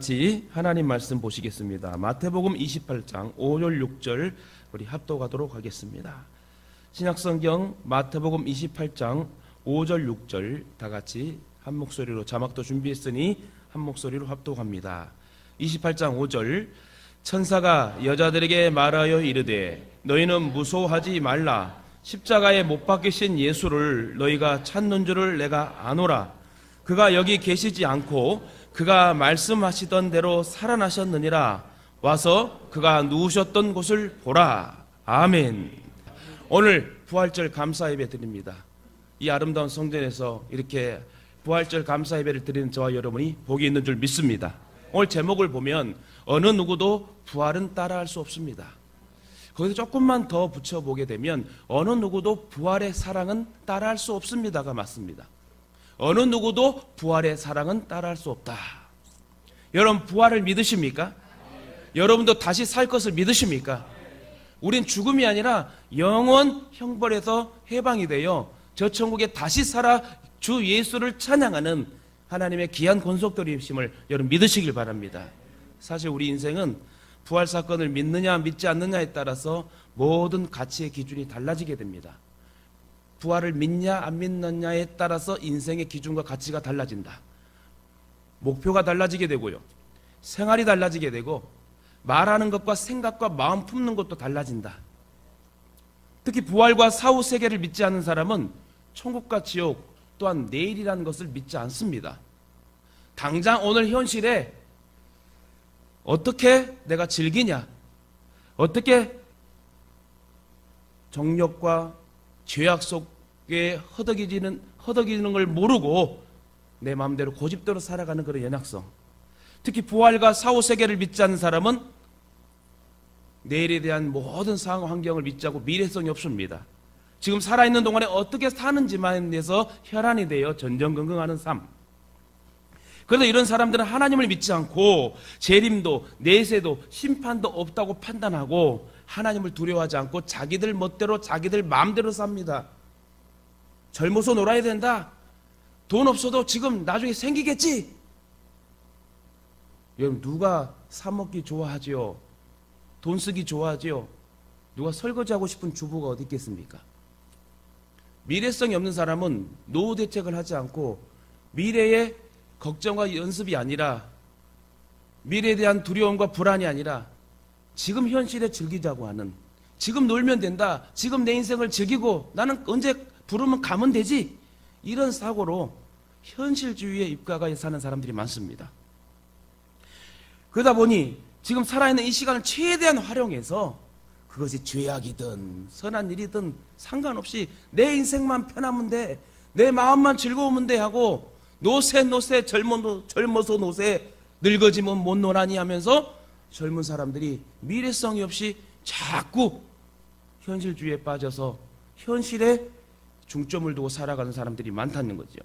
같이 하나님 말씀 보시겠습니다. 마태복음 28장 5절 6절 우리 합독하도록 하겠습니다. 신약성경 마태복음 28장 5절 6절 다 같이 한 목소리로, 자막도 준비했으니 한 목소리로 합독합니다. 28장 5절, 천사가 여자들에게 말하여 이르되 너희는 무서워하지 말라. 십자가에 못 박히신 예수를 너희가 찾는 줄을 내가 아노라. 그가 여기 계시지 않고 그가 말씀하시던 대로 살아나셨느니라. 와서 그가 누우셨던 곳을 보라. 아멘. 오늘 부활절 감사 예배 드립니다. 이 아름다운 성전에서 이렇게 부활절 감사 예배를 드리는 저와 여러분이 복이 있는 줄 믿습니다. 오늘 제목을 보면 어느 누구도 부활은 따라할 수 없습니다. 거기서 조금만 더 붙여보게 되면 어느 누구도 부활의 사랑은 따라할 수 없습니다가 맞습니다. 어느 누구도 부활의 사랑은 따라할 수 없다. 여러분 부활을 믿으십니까? 여러분도 다시 살 것을 믿으십니까? 우린 죽음이 아니라 영원 형벌에서 해방이 되어 저 천국에 다시 살아 주 예수를 찬양하는 하나님의 귀한 권속들이심을 여러분 믿으시길 바랍니다. 사실 우리 인생은 부활 사건을 믿느냐 믿지 않느냐에 따라서 모든 가치의 기준이 달라지게 됩니다. 부활을 믿냐 안 믿느냐에 따라서 인생의 기준과 가치가 달라진다. 목표가 달라지게 되고요, 생활이 달라지게 되고, 말하는 것과 생각과 마음 품는 것도 달라진다. 특히 부활과 사후 세계를 믿지 않는 사람은 천국과 지옥 또한 내일이라는 것을 믿지 않습니다. 당장 오늘 현실에 어떻게 내가 즐기냐, 어떻게 정욕과 죄악 속에 허덕이는 걸 모르고 내 마음대로 고집대로 살아가는 그런 연약성. 특히 부활과 사후 세계를 믿지 않는 사람은 내일에 대한 모든 상황 환경을 믿지 않고 미래성이 없습니다. 지금 살아있는 동안에 어떻게 사는지만 대해서 혈안이 되어 전전긍긍하는 삶. 그래서 이런 사람들은 하나님을 믿지 않고 재림도 내세도 심판도 없다고 판단하고 하나님을 두려워하지 않고 자기들 멋대로 자기들 마음대로 삽니다. 젊어서 놀아야 된다. 돈 없어도 지금 나중에 생기겠지. 여러분 누가 사 먹기 좋아하지요? 돈 쓰기 좋아하지요? 누가 설거지하고 싶은 주부가 어디 있겠습니까? 미래성이 없는 사람은 노후 대책을 하지 않고 미래의 걱정과 연습이 아니라, 미래에 대한 두려움과 불안이 아니라 지금 현실에 즐기자고 하는, 지금 놀면 된다, 지금 내 인생을 즐기고 나는 언제 부르면 가면 되지, 이런 사고로 현실주의에 입각하여 사는 사람들이 많습니다. 그러다 보니 지금 살아있는 이 시간을 최대한 활용해서 그것이 죄악이든 선한 일이든 상관없이 내 인생만 편하면 돼, 내 마음만 즐거우면 돼 하고 노세 젊어서 노세, 늙어지면 못 노라니 하면서 젊은 사람들이 미래성이 없이 자꾸 현실주의에 빠져서 현실에 중점을 두고 살아가는 사람들이 많다는 거죠.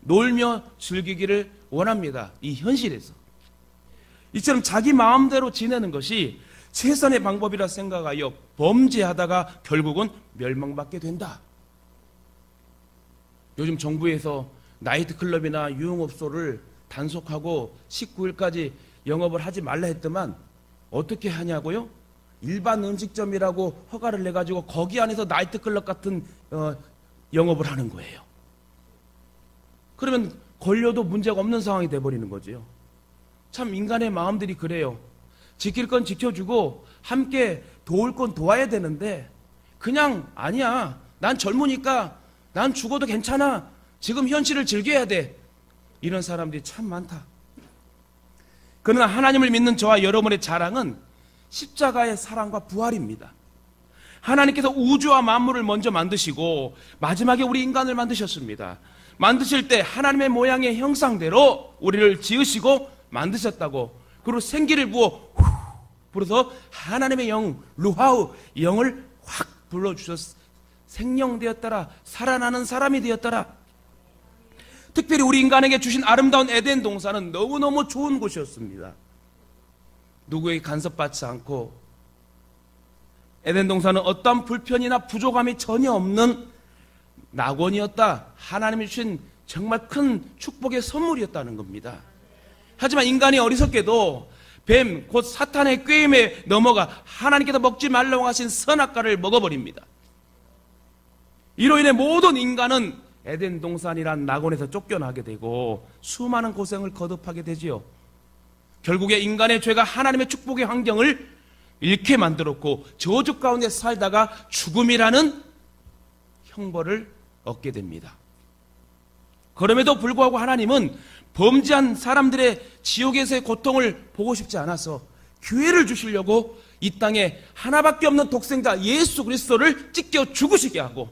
놀며 즐기기를 원합니다. 이 현실에서. 이처럼 자기 마음대로 지내는 것이 최선의 방법이라 생각하여 범죄하다가 결국은 멸망받게 된다. 요즘 정부에서 나이트클럽이나 유흥업소를 단속하고 19일까지 영업을 하지 말라 했더만 어떻게 하냐고요? 일반 음식점이라고 허가를 내가지고 거기 안에서 나이트클럽 같은 영업을 하는 거예요. 그러면 걸려도 문제가 없는 상황이 돼버리는 거죠. 참 인간의 마음들이 그래요. 지킬 건 지켜주고 함께 도울 건 도와야 되는데 그냥 아니야, 난 젊으니까 난 죽어도 괜찮아, 지금 현실을 즐겨야 돼, 이런 사람들이 참 많다. 그러나 하나님을 믿는 저와 여러분의 자랑은 십자가의 사랑과 부활입니다. 하나님께서 우주와 만물을 먼저 만드시고 마지막에 우리 인간을 만드셨습니다. 만드실 때 하나님의 모양의 형상대로 우리를 지으시고 만드셨다고, 그리고 생기를 불어서 하나님의 영, 루하우, 영을 확 불러주셔서 생명되었더라, 살아나는 사람이 되었더라. 특별히 우리 인간에게 주신 아름다운 에덴 동산은 너무너무 좋은 곳이었습니다. 누구에게 간섭받지 않고, 에덴 동산은 어떠한 불편이나 부족함이 전혀 없는 낙원이었다. 하나님이 주신 정말 큰 축복의 선물이었다는 겁니다. 하지만 인간이 어리석게도 뱀, 곧 사탄의 꾀임에 넘어가 하나님께서 먹지 말라고 하신 선악과를 먹어버립니다. 이로 인해 모든 인간은 에덴 동산이란 낙원에서 쫓겨나게 되고 수많은 고생을 거듭하게 되지요. 결국에 인간의 죄가 하나님의 축복의 환경을 잃게 만들었고 저주 가운데 살다가 죽음이라는 형벌을 얻게 됩니다. 그럼에도 불구하고 하나님은 범죄한 사람들의 지옥에서의 고통을 보고 싶지 않아서 기회를 주시려고 이 땅에 하나밖에 없는 독생자 예수 그리스도를 찢겨 죽으시게 하고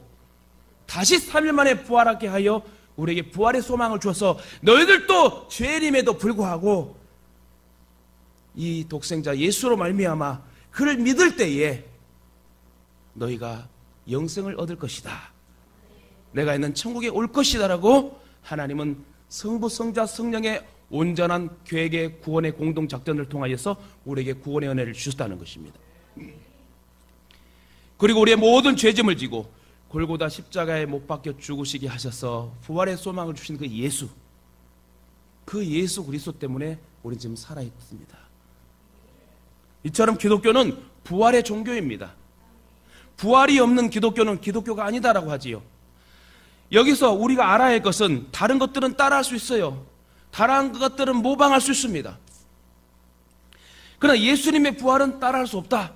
다시 3일 만에 부활하게 하여 우리에게 부활의 소망을 주어서 너희들도 죄인임에도 불구하고 이 독생자 예수로 말미암아 그를 믿을 때에 너희가 영생을 얻을 것이다. 내가 있는 천국에 올 것이다라고 하나님은 성부, 성자, 성령의 온전한 계획의 구원의 공동작전을 통하여서 우리에게 구원의 은혜를 주셨다는 것입니다. 그리고 우리의 모든 죄짐을 지고 골고다 십자가에 못 박혀 죽으시게 하셔서 부활의 소망을 주신 그 예수 그리스도 때문에 우리는 지금 살아있습니다. 이처럼 기독교는 부활의 종교입니다. 부활이 없는 기독교는 기독교가 아니다라고 하지요. 여기서 우리가 알아야 할 것은 다른 것들은 따라할 수 있어요. 다른 것들은 모방할 수 있습니다. 그러나 예수님의 부활은 따라할 수 없다.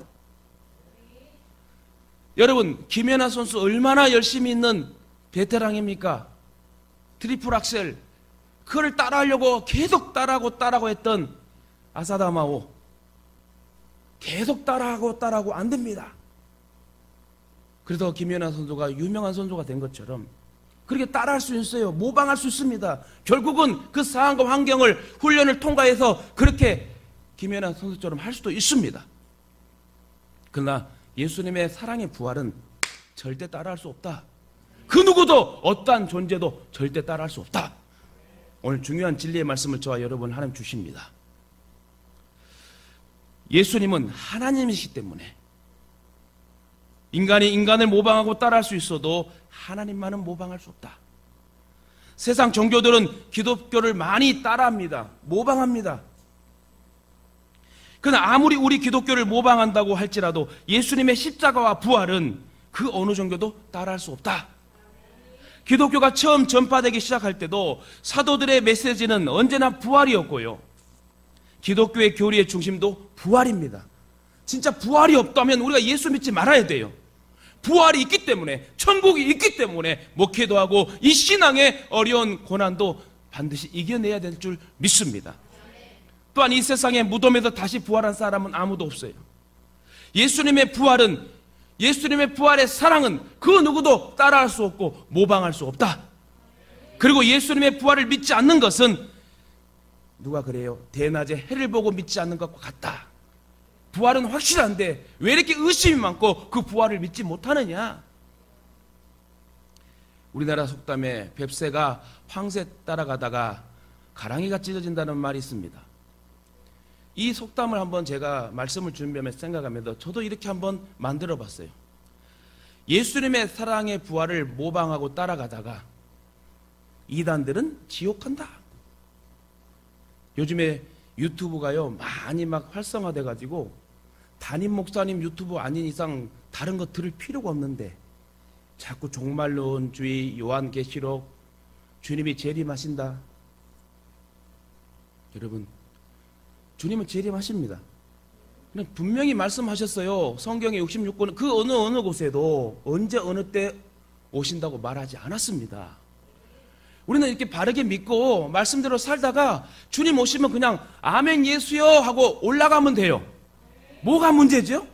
여러분, 김연아 선수 얼마나 열심히 있는 베테랑입니까? 트리플 악셀 그걸 따라하려고 계속 따라하고 했던 아사다마오 계속 따라하고 안 됩니다. 그래서 김연아 선수가 유명한 선수가 된 것처럼 그렇게 따라할 수 있어요. 모방할 수 있습니다. 결국은 그 상황과 환경을 훈련을 통과해서 그렇게 김연아 선수처럼 할 수도 있습니다. 그러나 예수님의 사랑의 부활은 절대 따라할 수 없다. 그 누구도 어떠한 존재도 절대 따라할 수 없다. 오늘 중요한 진리의 말씀을 저와 여러분 하나님 주십니다. 예수님은 하나님이시기 때문에 인간이 인간을 모방하고 따라할 수 있어도 하나님만은 모방할 수 없다. 세상 종교들은 기독교를 많이 따라합니다. 모방합니다. 그러나 아무리 우리 기독교를 모방한다고 할지라도 예수님의 십자가와 부활은 그 어느 종교도 따라할 수 없다. 기독교가 처음 전파되기 시작할 때도 사도들의 메시지는 언제나 부활이었고요. 기독교의 교리의 중심도 부활입니다. 진짜 부활이 없다면 우리가 예수 믿지 말아야 돼요. 부활이 있기 때문에, 천국이 있기 때문에 목회도 하고 이 신앙의 어려운 고난도 반드시 이겨내야 될 줄 믿습니다. 또한 이 세상의 무덤에서 다시 부활한 사람은 아무도 없어요. 예수님의 부활은, 예수님의 부활의 사랑은 그 누구도 따라할 수 없고 모방할 수 없다. 그리고 예수님의 부활을 믿지 않는 것은 누가 그래요? 대낮에 해를 보고 믿지 않는 것과 같다. 부활은 확실한데 왜 이렇게 의심이 많고 그 부활을 믿지 못하느냐? 우리나라 속담에 뱁새가 황새 따라가다가 가랑이가 찢어진다는 말이 있습니다. 이 속담을 한번 제가 말씀을 준비하면서 생각하면서 저도 이렇게 한번 만들어 봤어요. 예수님의 사랑의 부활을 모방하고 따라가다가 이단들은 지옥한다. 요즘에 유튜브가요 많이 막 활성화돼 가지고 담임 목사님 유튜브 아닌 이상 다른 거 들을 필요가 없는데 자꾸 종말론주의, 요한계시록, 주님이 재림하신다. 여러분, 주님은 재림하십니다. 분명히 말씀하셨어요. 성경의 66권은 그 어느 곳에도 언제 어느 때 오신다고 말하지 않았습니다. 우리는 이렇게 바르게 믿고 말씀대로 살다가 주님 오시면 그냥 아멘 예수여 하고 올라가면 돼요. 뭐가 문제죠?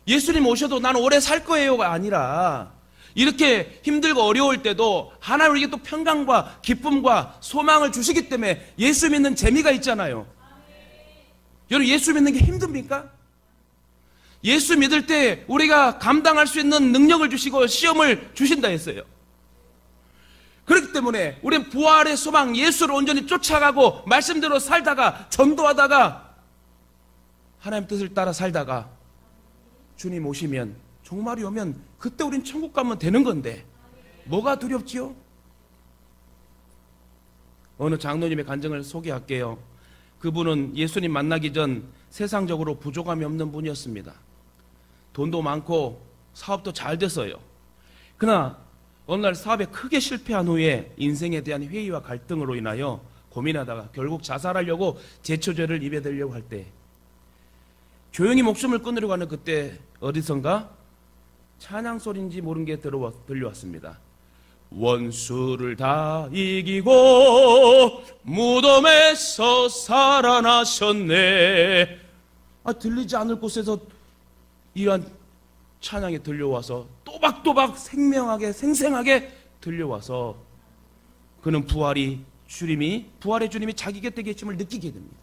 예수님 오셔도 나는 오래 살 거예요가 아니라 이렇게 힘들고 어려울 때도 하나님 우리에게 또 평강과 기쁨과 소망을 주시기 때문에 예수 믿는 재미가 있잖아요. 여러분, 예수 믿는 게 힘듭니까? 예수 믿을 때 우리가 감당할 수 있는 능력을 주시고 시험을 주신다 했어요. 그렇기 때문에 우리는 부활의 소망 예수를 온전히 쫓아가고 말씀대로 살다가 전도하다가 하나님 뜻을 따라 살다가 주님 오시면, 종말이 오면 그때 우린 천국 가면 되는 건데 뭐가 두렵지요? 어느 장로님의 간증을 소개할게요. 그분은 예수님 만나기 전 세상적으로 부족함이 없는 분이었습니다. 돈도 많고 사업도 잘 됐어요. 그러나 어느 날 사업에 크게 실패한 후에 인생에 대한 회의와 갈등으로 인하여 고민하다가 결국 자살하려고 제초제를 입에 들려고 할 때 조용히 목숨을 끊으려고 하는 그때 어디선가 찬양 소리인지 모르는 게 들려왔습니다. 원수를 다 이기고 무덤에서 살아나셨네. 들리지 않을 곳에서 이러한 찬양이 들려와서 또박또박 생명하게 생생하게 들려와서 그는 부활의 주님이 자기 곁에 계심을 느끼게 됩니다.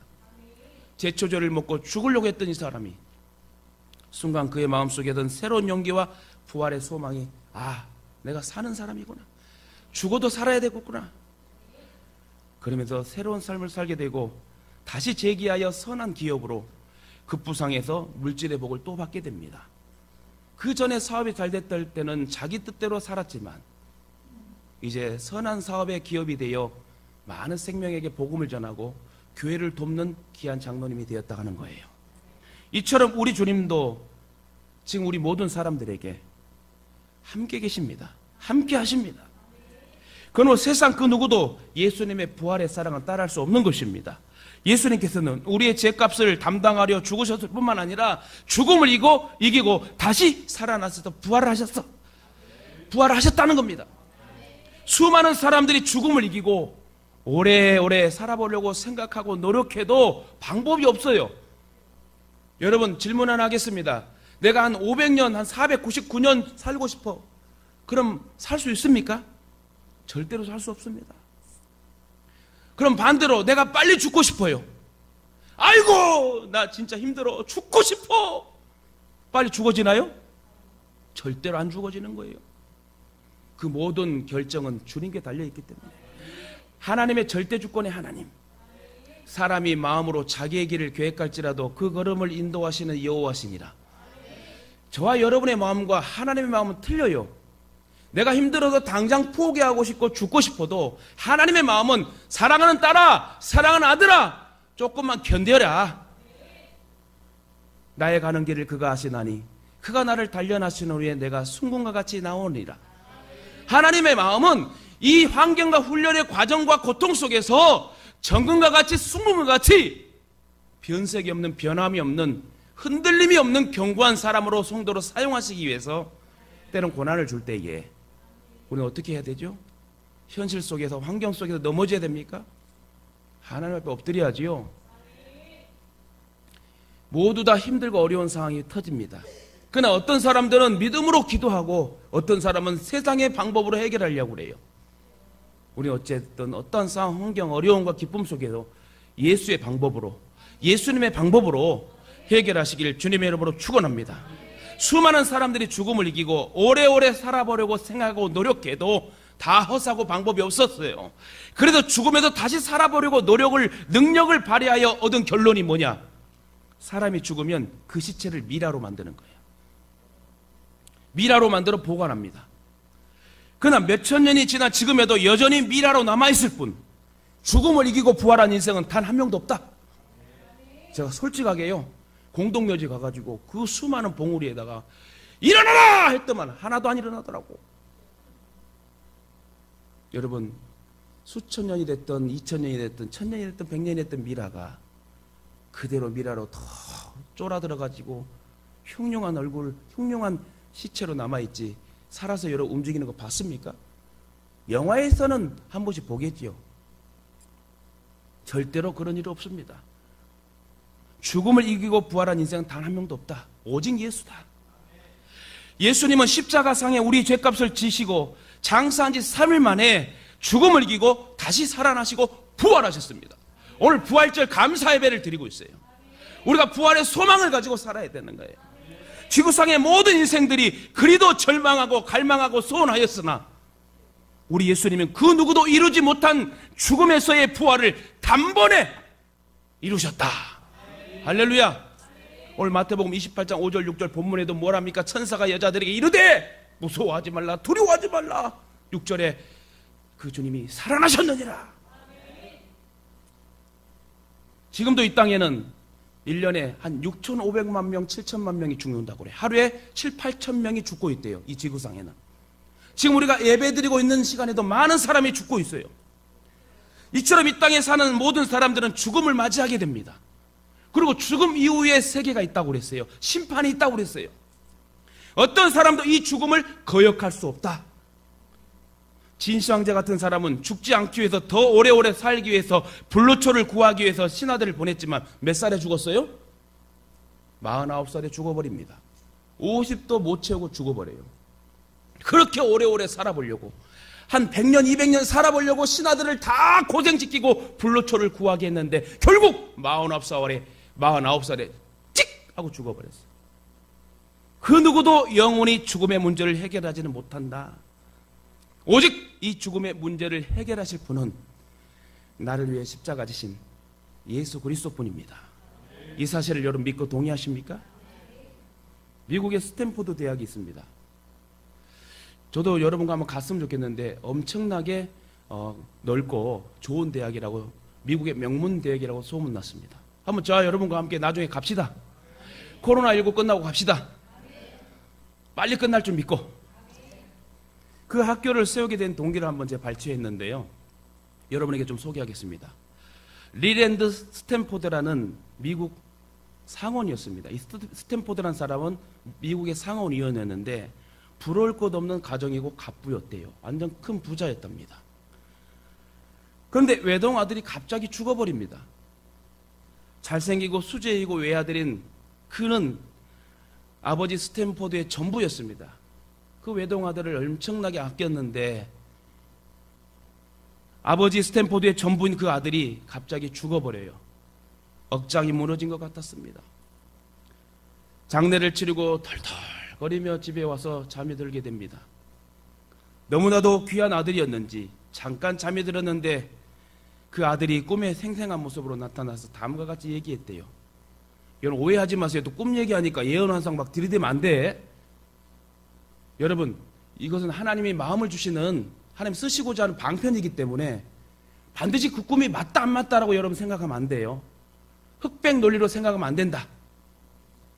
제초제를 먹고 죽으려고 했던 이 사람이 순간 그의 마음속에 든 새로운 용기와 부활의 소망이 내가 사는 사람이구나. 죽어도 살아야 되겠구나. 그러면서 새로운 삶을 살게 되고 다시 재기하여 선한 기업으로 급부상해서 물질의 복을 또 받게 됩니다. 그 전에 사업이 잘 됐을 때는 자기 뜻대로 살았지만 이제 선한 사업의 기업이 되어 많은 생명에게 복음을 전하고 교회를 돕는 귀한 장로님이 되었다 하는 거예요. 이처럼 우리 주님도 지금 우리 모든 사람들에게 함께 계십니다. 함께 하십니다. 그러나 세상 그 누구도 예수님의 부활의 사랑은 따라할 수 없는 것입니다. 예수님께서는 우리의 죄값을 담당하려 죽으셨을 뿐만 아니라 죽음을 이기고 다시 살아나셔서 부활하셨다는 겁니다. 수많은 사람들이 죽음을 이기고 오래오래 살아보려고 생각하고 노력해도 방법이 없어요. 여러분 질문 하나 하겠습니다. 내가 한 500년, 한 499년 살고 싶어. 그럼 살 수 있습니까? 절대로 살 수 없습니다. 그럼 반대로 내가 빨리 죽고 싶어요. 아이고 나 진짜 힘들어 죽고 싶어. 빨리 죽어지나요? 절대로 안 죽어지는 거예요. 그 모든 결정은 주님께 달려있기 때문에 하나님의 절대 주권의 하나님, 사람이 마음으로 자기의 길을 계획할지라도 그 걸음을 인도하시는 여호와시니라. 저와 여러분의 마음과 하나님의 마음은 틀려요. 내가 힘들어서 당장 포기하고 싶고 죽고 싶어도 하나님의 마음은 사랑하는 딸아, 사랑하는 아들아, 조금만 견뎌라. 나의 가는 길을 그가 아시나니 그가 나를 단련하신 후에 내가 순금과 같이 나오리라. 하나님의 마음은 이 환경과 훈련의 과정과 고통 속에서 정금과 같이 순금과 같이 변색이 없는, 변함이 없는, 흔들림이 없는 견고한 사람으로 성도로 사용하시기 위해서 때론 고난을 줄 때에 우리는 어떻게 해야 되죠? 현실 속에서, 환경 속에서 넘어져야 됩니까? 하나님 앞에 엎드려야지요. 모두 다 힘들고 어려운 상황이 터집니다. 그러나 어떤 사람들은 믿음으로 기도하고 어떤 사람은 세상의 방법으로 해결하려고 그래요. 우리 어쨌든 어떤 상황, 환경, 어려움과 기쁨 속에서 예수의 방법으로, 예수님의 방법으로 해결하시길 주님의 이름으로 축원합니다. 수많은 사람들이 죽음을 이기고 오래오래 살아보려고 생각하고 노력해도 다 허사고 방법이 없었어요. 그래도 죽음에서 다시 살아보려고 능력을 발휘하여 얻은 결론이 뭐냐? 사람이 죽으면 그 시체를 미라로 만드는 거예요. 미라로 만들어 보관합니다. 그러나 몇천 년이 지나 지금에도 여전히 미라로 남아있을 뿐, 죽음을 이기고 부활한 인생은 단 한 명도 없다. 제가 솔직하게요, 공동묘지 가가지고 그 수많은 봉우리에다가 일어나라! 했더만 하나도 안 일어나더라고. 여러분, 수천 년이 됐든 2000년이 됐든 1000년이 됐든 100년이 됐든 미라가 그대로 미라로 더 쫄아들어가지고 흉흉한 얼굴, 흉흉한 시체로 남아있지 살아서 여러 움직이는 거 봤습니까? 영화에서는 한 번씩 보겠지요. 절대로 그런 일이 없습니다. 죽음을 이기고 부활한 인생은 단 한 명도 없다. 오직 예수다. 예수님은 십자가상에 우리 죄값을 지시고 장사한 지 3일 만에 죽음을 이기고 다시 살아나시고 부활하셨습니다. 오늘 부활절 감사 예배를 드리고 있어요. 우리가 부활의 소망을 가지고 살아야 되는 거예요. 지구상의 모든 인생들이 그리도 절망하고 갈망하고 소원하였으나 우리 예수님은 그 누구도 이루지 못한 죽음에서의 부활을 단번에 이루셨다. 할렐루야. 오늘 마태복음 28장 5절 6절 본문에도 뭐랍니까? 천사가 여자들에게 이르되 무서워하지 말라, 두려워하지 말라. 6절에 그 주님이 살아나셨느니라. 지금도 이 땅에는 1년에 한 6,500만 명, 7천만 명이 죽는다고 그래요. 하루에 7, 8천 명이 죽고 있대요. 이 지구상에는. 지금 우리가 예배드리고 있는 시간에도 많은 사람이 죽고 있어요. 이처럼 이 땅에 사는 모든 사람들은 죽음을 맞이하게 됩니다. 그리고 죽음 이후에 세계가 있다고 그랬어요. 심판이 있다고 그랬어요. 어떤 사람도 이 죽음을 거역할 수 없다. 진시황제 같은 사람은 죽지 않기 위해서 더 오래오래 살기 위해서 불로초를 구하기 위해서 신하들을 보냈지만 몇 살에 죽었어요? 49살에 죽어버립니다. 50도 못 채우고 죽어버려요. 그렇게 오래오래 살아보려고 한 100년, 200년 살아보려고 신하들을 다 고생시키고 불로초를 구하게 했는데 결국 49살에 찍! 하고 죽어버렸어요. 그 누구도 영원히 죽음의 문제를 해결하지는 못한다. 오직 이 죽음의 문제를 해결하실 분은 나를 위해 십자가 지신 예수 그리스도뿐입니다. 이 사실을 여러분 믿고 동의하십니까? 미국의 스탠포드 대학이 있습니다. 저도 여러분과 한번 갔으면 좋겠는데 엄청나게 넓고 좋은 대학이라고, 미국의 명문 대학이라고 소문났습니다. 한번 저와 여러분과 함께 나중에 갑시다. 코로나19 끝나고 갑시다. 빨리 끝날 줄 믿고. 그 학교를 세우게 된 동기를 한번 제가 발췌했는데요. 여러분에게 좀 소개하겠습니다. 리랜드 스탠포드라는 미국 상원이었습니다. 이 스탠포드라는 사람은 미국의 상원의원이었는데 부러울 것 없는 가정이고 갑부였대요. 완전 큰 부자였답니다. 그런데 외동아들이 갑자기 죽어버립니다. 잘생기고 수재이고 외아들인 그는 아버지 스탠포드의 전부였습니다. 그 외동아들을 엄청나게 아꼈는데 아버지 스탠포드의 전부인 그 아들이 갑자기 죽어버려요. 억장이 무너진 것 같았습니다. 장례를 치르고 덜덜거리며 집에 와서 잠이 들게 됩니다. 너무나도 귀한 아들이었는지 잠깐 잠이 들었는데 그 아들이 꿈에 생생한 모습으로 나타나서 다음과 같이 얘기했대요. 여러분 오해하지 마세요. 또 꿈 얘기하니까 예언환상 막 들이대면 안 돼. 여러분 이것은 하나님이 마음을 주시는, 하나님 쓰시고자 하는 방편이기 때문에 반드시 그 꿈이 맞다 안 맞다라고 여러분 생각하면 안 돼요. 흑백 논리로 생각하면 안 된다.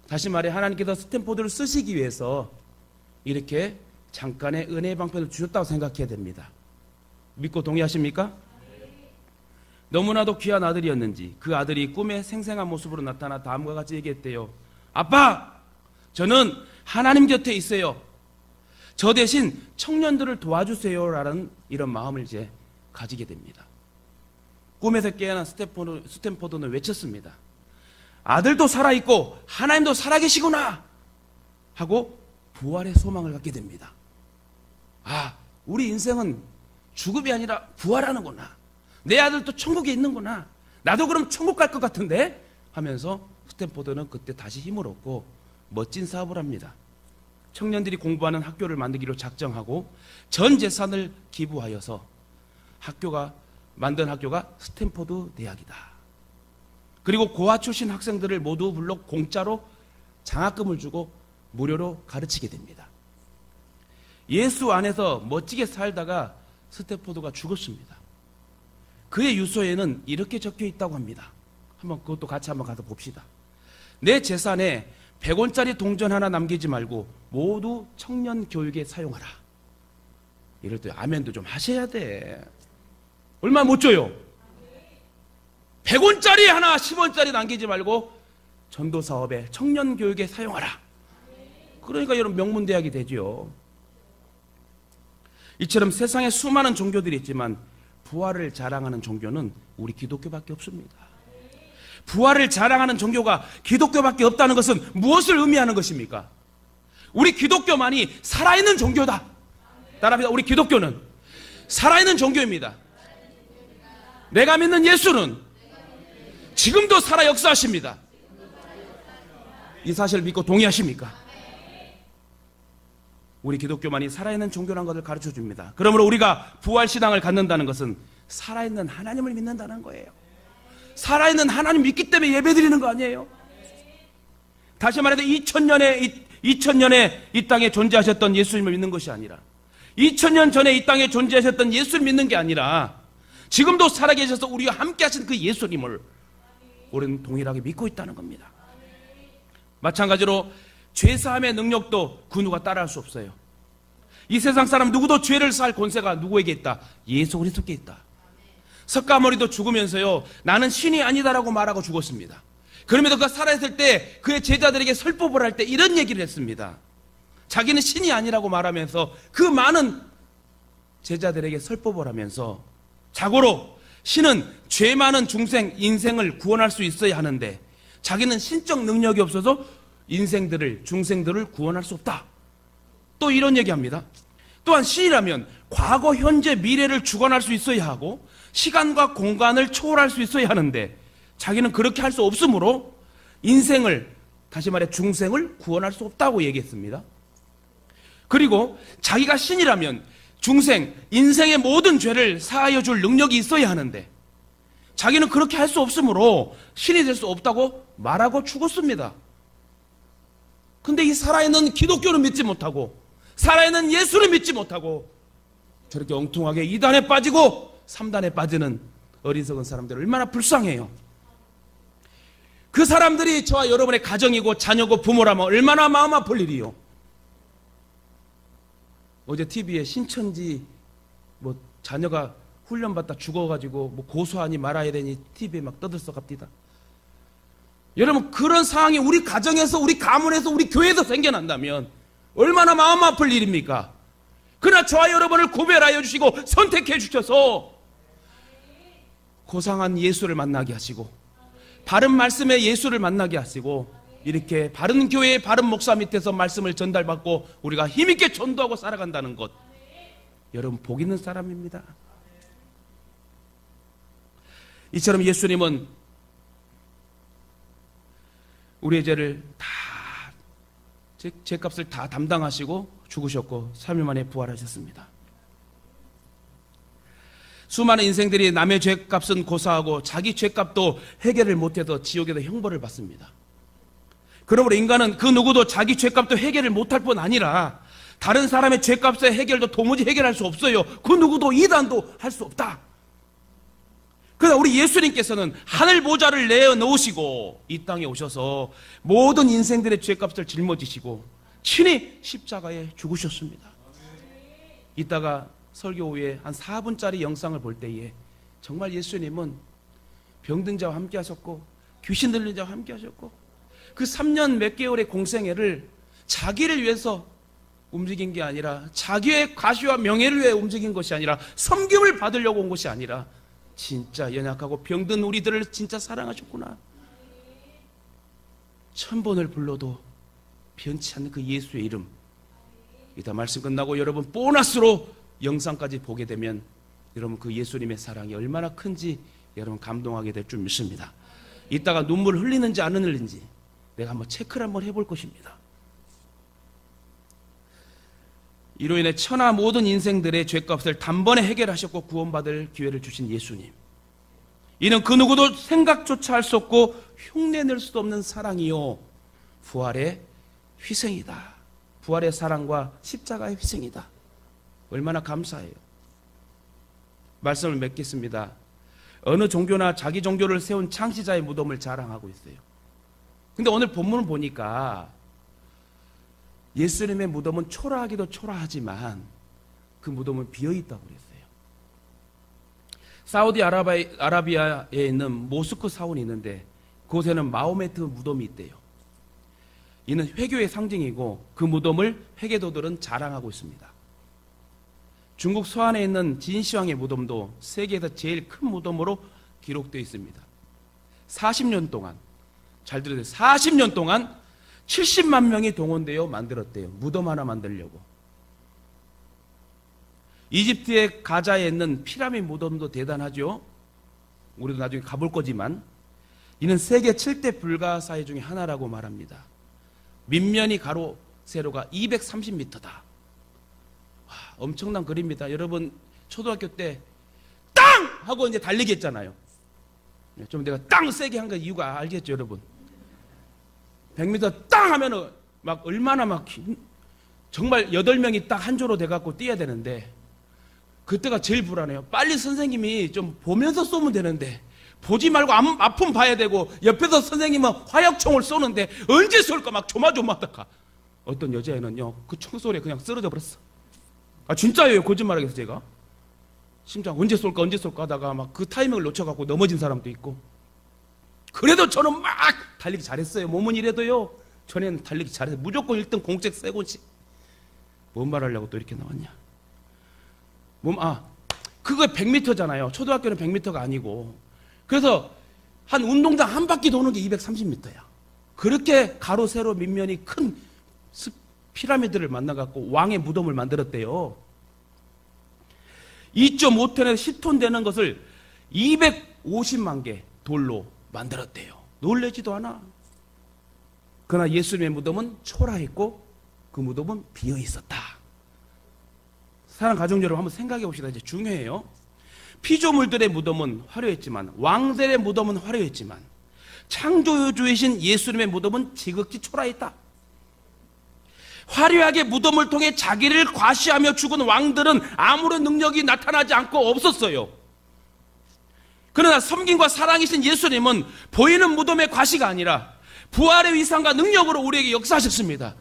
다시 말해 하나님께서 스탠포드를 쓰시기 위해서 이렇게 잠깐의 은혜의 방편을 주셨다고 생각해야 됩니다. 믿고 동의하십니까? 너무나도 귀한 아들이었는지 그 아들이 꿈에 생생한 모습으로 나타나 다음과 같이 얘기했대요. 아빠! 저는 하나님 곁에 있어요. 저 대신 청년들을 도와주세요라는 이런 마음을 이제 가지게 됩니다. 꿈에서 깨어난 스탠포드는 외쳤습니다. 아들도 살아있고 하나님도 살아계시구나 하고 부활의 소망을 갖게 됩니다. 아, 우리 인생은 죽음이 아니라 부활하는구나. 내 아들도 천국에 있는구나. 나도 그럼 천국 갈 것 같은데 하면서 스탠포드는 그때 다시 힘을 얻고 멋진 사업을 합니다. 청년들이 공부하는 학교를 만들기로 작정하고 전 재산을 기부하여서 만든 학교가 스탠포드 대학이다. 그리고 고아 출신 학생들을 모두 불러 공짜로 장학금을 주고 무료로 가르치게 됩니다. 예수 안에서 멋지게 살다가 스탠포드가 죽었습니다. 그의 유서에는 이렇게 적혀 있다고 합니다. 그것도 같이 한번 가서 봅시다. 내 재산에 100원짜리 동전 하나 남기지 말고 모두 청년 교육에 사용하라. 이럴 때 아멘도 좀 하셔야 돼. 얼마 못 줘요? 100원짜리 하나 10원짜리 남기지 말고 전도 사업에 청년 교육에 사용하라. 그러니까 여러분 명문대학이 되죠. 이처럼 세상에 수많은 종교들이 있지만 부활을 자랑하는 종교는 우리 기독교밖에 없습니다. 부활을 자랑하는 종교가 기독교밖에 없다는 것은 무엇을 의미하는 것입니까? 우리 기독교만이 살아있는 종교다. 따라합니다. 우리 기독교는 살아있는 종교입니다. 내가 믿는 예수는 지금도 살아 역사하십니다. 이 사실을 믿고 동의하십니까? 우리 기독교만이 살아있는 종교라는 것을 가르쳐 줍니다. 그러므로 우리가 부활신앙을 갖는다는 것은 살아있는 하나님을 믿는다는 거예요. 살아있는 하나님 믿기 때문에 예배드리는 거 아니에요? 다시 말해서 2000년에 이 땅에 존재하셨던 예수님을 믿는 것이 아니라 2000년 전에 이 땅에 존재하셨던 예수를 믿는 게 아니라 지금도 살아계셔서 우리와 함께 하신 그 예수님을 우리는 동일하게 믿고 있다는 겁니다. 마찬가지로 죄사함의 능력도 그 누가 따라할 수 없어요. 이 세상 사람 누구도 죄를 살 권세가 누구에게 있다? 예수 그리스도께 있다. 석가모니도 죽으면서요, 나는 신이 아니다라고 말하고 죽었습니다. 그럼에도 그가 살아있을 때 그의 제자들에게 설법을 할 때 이런 얘기를 했습니다. 자기는 신이 아니라고 말하면서 그 많은 제자들에게 설법을 하면서 자고로 신은 죄 많은 인생을 구원할 수 있어야 하는데 자기는 신적 능력이 없어서 중생들을 구원할 수 없다. 또 이런 얘기합니다. 또한 신이라면 과거, 현재, 미래를 주관할 수 있어야 하고 시간과 공간을 초월할 수 있어야 하는데 자기는 그렇게 할 수 없으므로 다시 말해 중생을 구원할 수 없다고 얘기했습니다. 그리고 자기가 신이라면 인생의 모든 죄를 사하여 줄 능력이 있어야 하는데 자기는 그렇게 할 수 없으므로 신이 될 수 없다고 말하고 죽었습니다. 근데 이 살아있는 기독교를 믿지 못하고 살아있는 예수를 믿지 못하고 저렇게 엉뚱하게 2단에 빠지고 3단에 빠지는 어리석은 사람들 얼마나 불쌍해요. 그 사람들이 저와 여러분의 가정이고 자녀고 부모라면 얼마나 마음 아플 일이요. 어제 TV에 신천지 자녀가 훈련받다 죽어가지고 고소하니 말아야 되니 TV에 막 떠들썩합니다. 여러분, 그런 상황이 우리 가정에서, 우리 가문에서, 우리 교회에서 생겨난다면 얼마나 마음 아플 일입니까? 그러나 저와 여러분을 구별하여 주시고 선택해 주셔서 고상한 예수를 만나게 하시고 바른 말씀의 예수를 만나게 하시고 이렇게 바른 교회의 바른 목사 밑에서 말씀을 전달받고 우리가 힘있게 전도하고 살아간다는 것, 여러분 복 있는 사람입니다. 이처럼 예수님은 우리의 죄를 죄값을 다 담당하시고 죽으셨고 3일 만에 부활하셨습니다. 수많은 인생들이 남의 죄값은 고사하고 자기 죄값도 해결을 못해서 지옥에서 형벌을 받습니다. 그러므로 인간은 그 누구도 자기 죄값도 해결을 못할 뿐 아니라 다른 사람의 죄값의 해결도 도무지 해결할 수 없어요. 그 누구도 이단도 할 수 없다. 그러나 우리 예수님께서는 하늘 보좌를 내어놓으시고 이 땅에 오셔서 모든 인생들의 죄값을 짊어지시고 친히 십자가에 죽으셨습니다. 이따가 설교 후에 한 4분짜리 영상을 볼 때에 정말 예수님은 병든 자와 함께 하셨고 귀신 들린 자와 함께 하셨고 그 3년 몇 개월의 공생애를 자기를 위해서 움직인 게 아니라 자기의 가시와 명예를 위해 움직인 것이 아니라 섬김을 받으려고 온 것이 아니라 진짜 연약하고 병든 우리들을 진짜 사랑하셨구나. 1000번을 불러도 변치 않는 그 예수의 이름, 이따 말씀 끝나고 여러분 보너스로 영상까지 보게 되면 여러분 그 예수님의 사랑이 얼마나 큰지 여러분 감동하게 될 줄 믿습니다. 이따가 눈물 흘리는지 안 흘리는지 내가 한번 체크를 한번 해볼 것입니다. 이로 인해 천하 모든 인생들의 죄값을 단번에 해결하셨고 구원받을 기회를 주신 예수님, 이는 그 누구도 생각조차 할 수 없고 흉내낼 수도 없는 사랑이요 부활의 희생이다. 부활의 사랑과 십자가의 희생이다. 얼마나 감사해요. 말씀을 맺겠습니다. 어느 종교나 자기 종교를 세운 창시자의 무덤을 자랑하고 있어요. 근데 오늘 본문을 보니까 예수님의 무덤은 초라하기도 초라하지만 그 무덤은 비어있다고 그랬어요. 사우디아라비아에 있는 모스크 사원이 있는데 그곳에는 마호메트 무덤이 있대요. 이는 회교의 상징이고 그 무덤을 회계도들은 자랑하고 있습니다. 중국 서안에 있는 진시황의 무덤도 세계에서 제일 큰 무덤으로 기록되어 있습니다. 40년 동안, 잘 들으세요, 40년 동안 70만 명이 동원되어 만들었대요. 무덤 하나 만들려고. 이집트의 가자에 있는 피라미드 무덤도 대단하죠. 우리도 나중에 가볼 거지만 이는 세계 7대 불가사의 중에 하나라고 말합니다. 밑면이 가로 세로가 230m다. 와, 엄청난 거리입니다. 여러분 초등학교 때 땅! 하고 이제 달리기 했잖아요. 좀 내가 땅 세게 한 거 이유가 알겠죠, 여러분? 100m 땅 하면은 막 얼마나 막 정말 8명이 딱 한 조로 돼갖고 뛰어야 되는데 그때가 제일 불안해요. 빨리 선생님이 좀 보면서 쏘면 되는데 보지 말고 아픔 봐야 되고 옆에서 선생님은 화약총을 쏘는데 언제 쏠까 막 조마조마하다가 어떤 여자애는요 그 총소리에 그냥 쓰러져 버렸어. 아 진짜예요. 거짓말하겠어 제가. 심장 언제 쏠까 하다가 막 그 타이밍을 놓쳐갖고 넘어진 사람도 있고. 그래도 저는 막 달리기 잘했어요. 몸은 이래도요 전에는 달리기 잘해서 무조건 1등 공책 세고지. 뭔 말하려고 또 이렇게 나왔냐. 그거 100m잖아요. 초등학교는 100m가 아니고. 그래서 한 운동장 한 바퀴 도는 게 230m야. 그렇게 가로 세로 밑면이 큰 피라미드를 만나갖고 왕의 무덤을 만들었대요. 2.5톤에서 10톤 되는 것을 250만 개 돌로 만들었대요. 놀라지도 않아. 그러나 예수님의 무덤은 초라했고 그 무덤은 비어 있었다. 사랑하는 가족 여러분 한번 생각해 봅시다. 이제 중요해요. 피조물들의 무덤은 화려했지만 왕들의 무덤은 화려했지만 창조주이신 예수님의 무덤은 지극히 초라했다. 화려하게 무덤을 통해 자기를 과시하며 죽은 왕들은 아무런 능력이 나타나지 않고 없었어요. 그러나 섬김과 사랑이신 예수님은 보이는 무덤의 과시가 아니라 부활의 위상과 능력으로 우리에게 역사하셨습니다.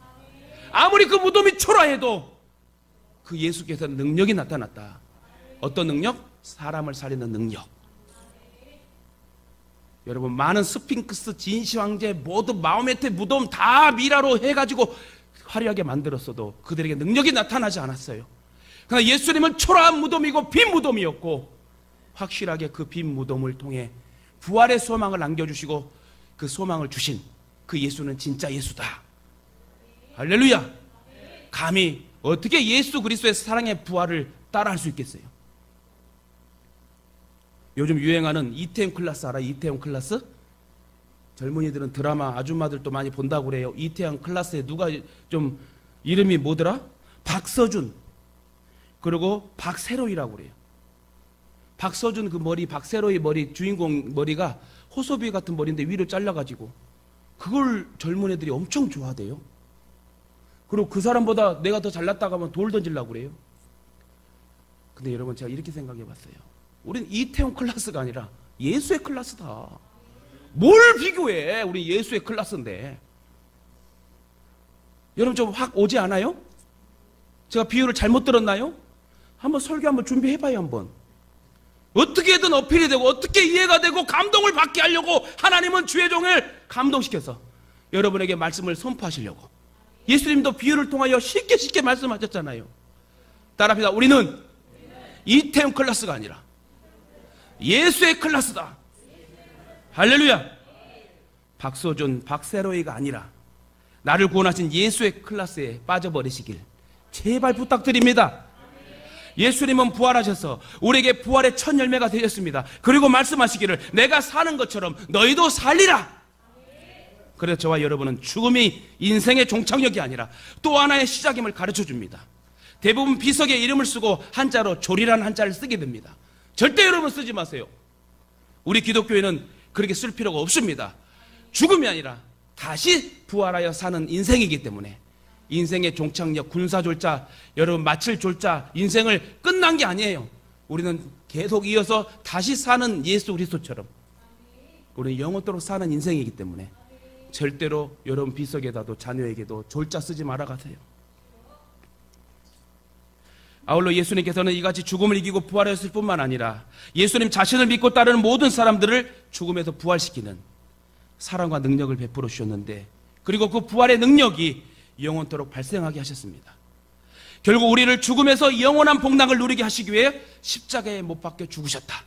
아무리 그 무덤이 초라해도 그 예수께서 능력이 나타났다. 어떤 능력? 사람을 살리는 능력. 여러분 많은 스핑크스, 진시황제, 모두 마호메트의 무덤 다 미라로 해가지고 화려하게 만들었어도 그들에게 능력이 나타나지 않았어요. 그러나 예수님은 초라한 무덤이고 빈 무덤이었고 확실하게 그 빈 무덤을 통해 부활의 소망을 안겨주시고 그 소망을 주신 그 예수는 진짜 예수다. 할렐루야. 감히 어떻게 예수 그리스도의 사랑의 부활을 따라할 수 있겠어요? 요즘 유행하는 이태원 클라스 알아요? 이태원 클라스? 젊은이들은 드라마 아줌마들도 많이 본다고 그래요. 이태원 클라스에 누가 좀 이름이 뭐더라? 박서준 그리고 박세로이라고 그래요. 박서준 그 머리, 박세로이 머리, 주인공 머리가 호소비 같은 머리인데 위로 잘라가지고 그걸 젊은 애들이 엄청 좋아하대요. 그리고 그 사람보다 내가 더 잘났다고 하면 돌 던지려고 그래요. 근데 여러분 제가 이렇게 생각해 봤어요. 우린 이태원 클라스가 아니라 예수의 클라스다. 뭘 비교해? 우리 예수의 클라스인데. 여러분 좀 확 오지 않아요? 제가 비유를 잘못 들었나요? 한번 설교 한번 준비해봐요 한번. 어떻게든 어필이 되고 어떻게 이해가 되고 감동을 받게 하려고 하나님은 주의 종을 감동시켜서 여러분에게 말씀을 선포하시려고 예수님도 비유를 통하여 쉽게 말씀하셨잖아요. 따라합시다. 우리는 이태원 클라스가 아니라 예수의 클라스다. 할렐루야. 박서준, 박세로이가 아니라 나를 구원하신 예수의 클라스에 빠져버리시길 제발 부탁드립니다. 예수님은 부활하셔서 우리에게 부활의 첫 열매가 되셨습니다. 그리고 말씀하시기를 내가 사는 것처럼 너희도 살리라. 그래서 저와 여러분은 죽음이 인생의 종착역이 아니라 또 하나의 시작임을 가르쳐 줍니다. 대부분 비석에 이름을 쓰고 한자로 조리라는 한자를 쓰게 됩니다. 절대 여러분 쓰지 마세요. 우리 기독교에는 그렇게 쓸 필요가 없습니다. 죽음이 아니라 다시 부활하여 사는 인생이기 때문에 인생의 종착역, 군사졸자, 여러분 마칠 졸자, 인생을 끝난 게 아니에요. 우리는 계속 이어서 다시 사는 예수 그리스도처럼 우리는 영원토록 사는 인생이기 때문에 절대로 여러분 비석에다도 자녀에게도 졸자 쓰지 말아가세요. 아울러 예수님께서는 이같이 죽음을 이기고 부활하셨을 뿐만 아니라 예수님 자신을 믿고 따르는 모든 사람들을 죽음에서 부활시키는 사랑과 능력을 베풀어 주셨는데 그리고 그 부활의 능력이 영원토록 발생하게 하셨습니다. 결국 우리를 죽음에서 영원한 복락을 누리게 하시기 위해 십자가에 못 박혀 죽으셨다.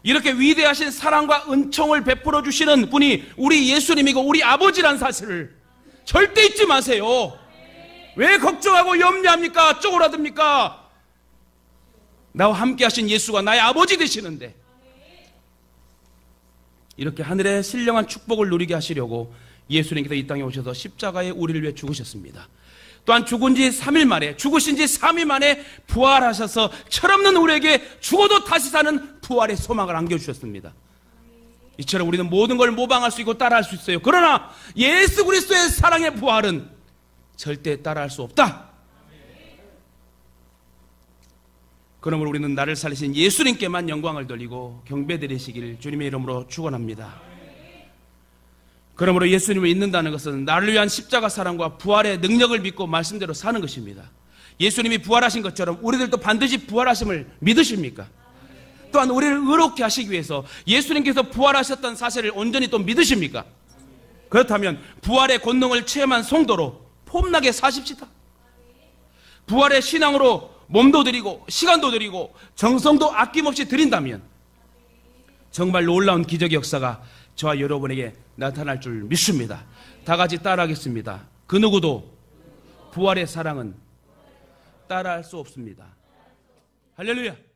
이렇게 위대하신 사랑과 은총을 베풀어 주시는 분이 우리 예수님이고 우리 아버지란 사실을 절대 잊지 마세요. 왜 걱정하고 염려합니까? 쪼그라듭니까? 나와 함께 하신 예수가 나의 아버지 되시는데 이렇게 하늘의 신령한 축복을 누리게 하시려고 예수님께서 이 땅에 오셔서 십자가에 우리를 위해 죽으셨습니다. 또한 죽은 지 3일 만에, 죽으신 지 3일 만에 부활하셔서 철없는 우리에게 죽어도 다시 사는 부활의 소망을 안겨주셨습니다. 이처럼 우리는 모든 걸 모방할 수 있고 따라할 수 있어요. 그러나 예수 그리스도의 사랑의 부활은 절대 따라할 수 없다. 그러므로 우리는 나를 살리신 예수님께만 영광을 돌리고 경배드리시기를 주님의 이름으로 축원합니다. 그러므로 예수님을 믿는다는 것은 나를 위한 십자가 사랑과 부활의 능력을 믿고 말씀대로 사는 것입니다. 예수님이 부활하신 것처럼 우리들도 반드시 부활하심을 믿으십니까? 또한 우리를 의롭게 하시기 위해서 예수님께서 부활하셨다는 사실을 온전히 또 믿으십니까? 그렇다면 부활의 권능을 체험한 성도로 폼나게 사십시다. 부활의 신앙으로 몸도 드리고 시간도 드리고 정성도 아낌없이 드린다면 정말 놀라운 기적의 역사가 저와 여러분에게 나타날 줄 믿습니다. 다 같이 따라하겠습니다. 그 누구도 부활의 사랑은 따라할 수 없습니다. 할렐루야.